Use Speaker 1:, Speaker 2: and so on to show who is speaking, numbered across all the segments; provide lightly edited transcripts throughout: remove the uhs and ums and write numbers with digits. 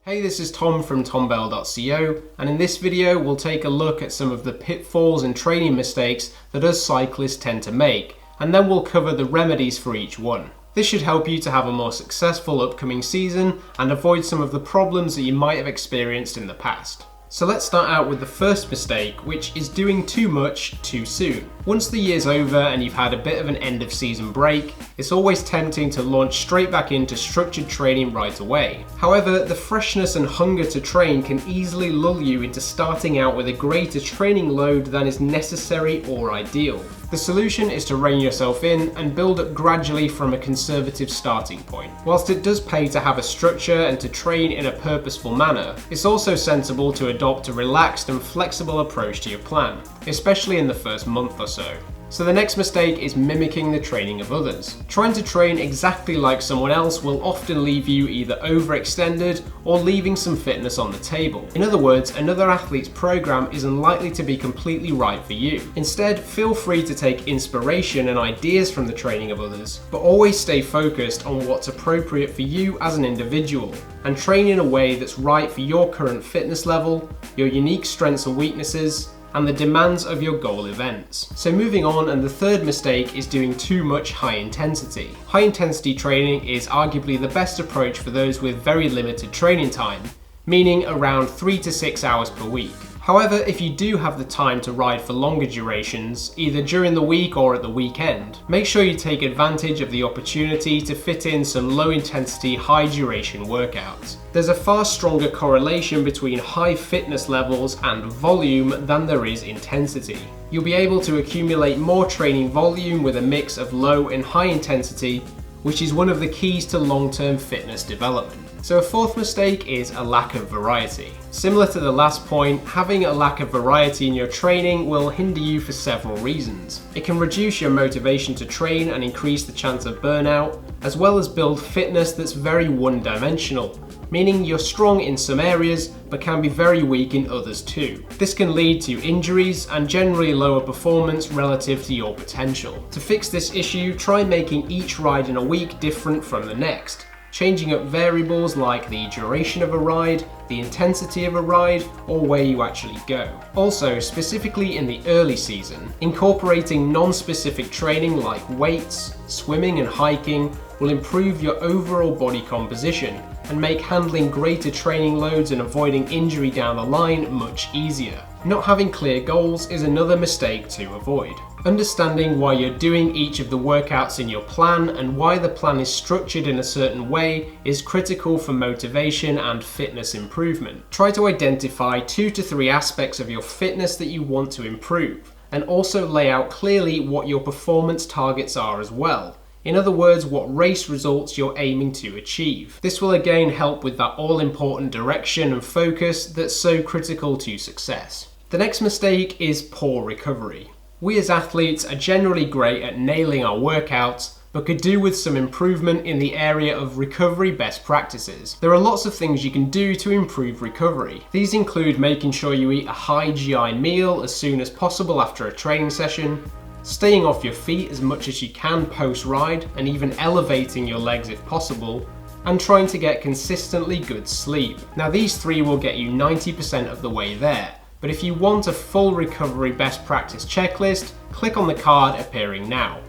Speaker 1: Hey, this is Tom from tombell.co, and in this video we'll take a look at some of the pitfalls and training mistakes that us cyclists tend to make, and then we'll cover the remedies for each one. This should help you to have a more successful upcoming season and avoid some of the problems that you might have experienced in the past. So let's start out with the first mistake, which is doing too much too soon. Once the year's over and you've had a bit of an end of season break, it's always tempting to launch straight back into structured training right away. However, the freshness and hunger to train can easily lull you into starting out with a greater training load than is necessary or ideal. The solution is to rein yourself in and build up gradually from a conservative starting point. Whilst it does pay to have a structure and to train in a purposeful manner, it's also sensible to adopt a relaxed and flexible approach to your plan, especially in the first month or so. So the next mistake is mimicking the training of others. Trying to train exactly like someone else will often leave you either overextended or leaving some fitness on the table. In other words, another athlete's program is unlikely to be completely right for you. Instead, feel free to take inspiration and ideas from the training of others, but always stay focused on what's appropriate for you as an individual, and train in a way that's right for your current fitness level, your unique strengths and weaknesses, and the demands of your goal events. So moving on, and the third mistake is doing too much high intensity. High intensity training is arguably the best approach for those with very limited training time, meaning around 3 to 6 hours per week. However, if you do have the time to ride for longer durations, either during the week or at the weekend, make sure you take advantage of the opportunity to fit in some low intensity, high duration workouts. There's a far stronger correlation between high fitness levels and volume than there is intensity. You'll be able to accumulate more training volume with a mix of low and high intensity, which is one of the keys to long-term fitness development. So a fourth mistake is a lack of variety. Similar to the last point, having a lack of variety in your training will hinder you for several reasons. It can reduce your motivation to train and increase the chance of burnout, as well as build fitness that's very one-dimensional, meaning you're strong in some areas but can be very weak in others too. This can lead to injuries and generally lower performance relative to your potential. To fix this issue, try making each ride in a week different from the next, changing up variables like the duration of a ride, the intensity of a ride, or where you actually go. Also, specifically in the early season, incorporating non-specific training like weights, swimming and hiking will improve your overall body composition and make handling greater training loads and avoiding injury down the line much easier. Not having clear goals is another mistake to avoid. Understanding why you're doing each of the workouts in your plan and why the plan is structured in a certain way is critical for motivation and fitness improvement. Try to identify 2 to 3 aspects of your fitness that you want to improve, and also lay out clearly what your performance targets are as well. In other words, what race results you're aiming to achieve. This will again help with that all-important direction and focus that's so critical to success. The next mistake is poor recovery. We as athletes are generally great at nailing our workouts, but could do with some improvement in the area of recovery best practices. There are lots of things you can do to improve recovery. These include making sure you eat a high GI meal as soon as possible after a training session, staying off your feet as much as you can post-ride and even elevating your legs if possible, and trying to get consistently good sleep. Now these 3 will get you 90% of the way there, but if you want a full recovery best practice checklist, click on the card appearing now.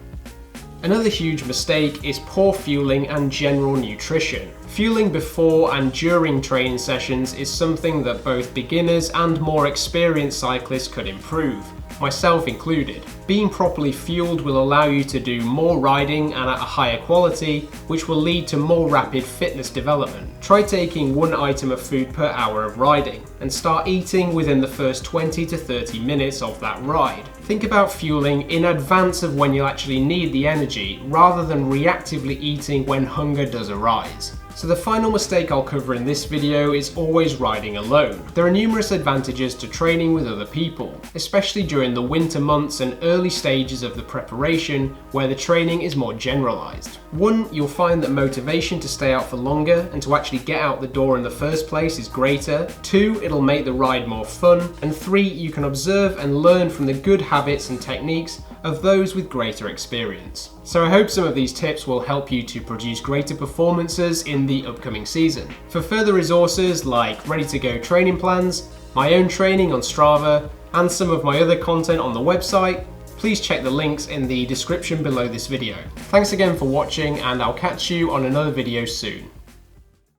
Speaker 1: Another huge mistake is poor fueling and general nutrition. Fueling before and during training sessions is something that both beginners and more experienced cyclists could improve, myself included. Being properly fueled will allow you to do more riding and at a higher quality, which will lead to more rapid fitness development. Try taking 1 item of food per hour of riding, and start eating within the first 20 to 30 minutes of that ride. Think about fueling in advance of when you actually need the energy, rather than reactively eating when hunger does arise. So the final mistake I'll cover in this video is always riding alone. There are numerous advantages to training with other people, especially during the winter months and early stages of the preparation where the training is more generalized. 1, you'll find that motivation to stay out for longer and to actually get out the door in the first place is greater. 2, it'll make the ride more fun. And 3, you can observe and learn from the good habits and techniques of those with greater experience. So I hope some of these tips will help you to produce greater performances in the upcoming season. For further resources like ready-to-go training plans, my own training on Strava, and some of my other content on the website, please check the links in the description below this video. Thanks again for watching, and I'll catch you on another video soon.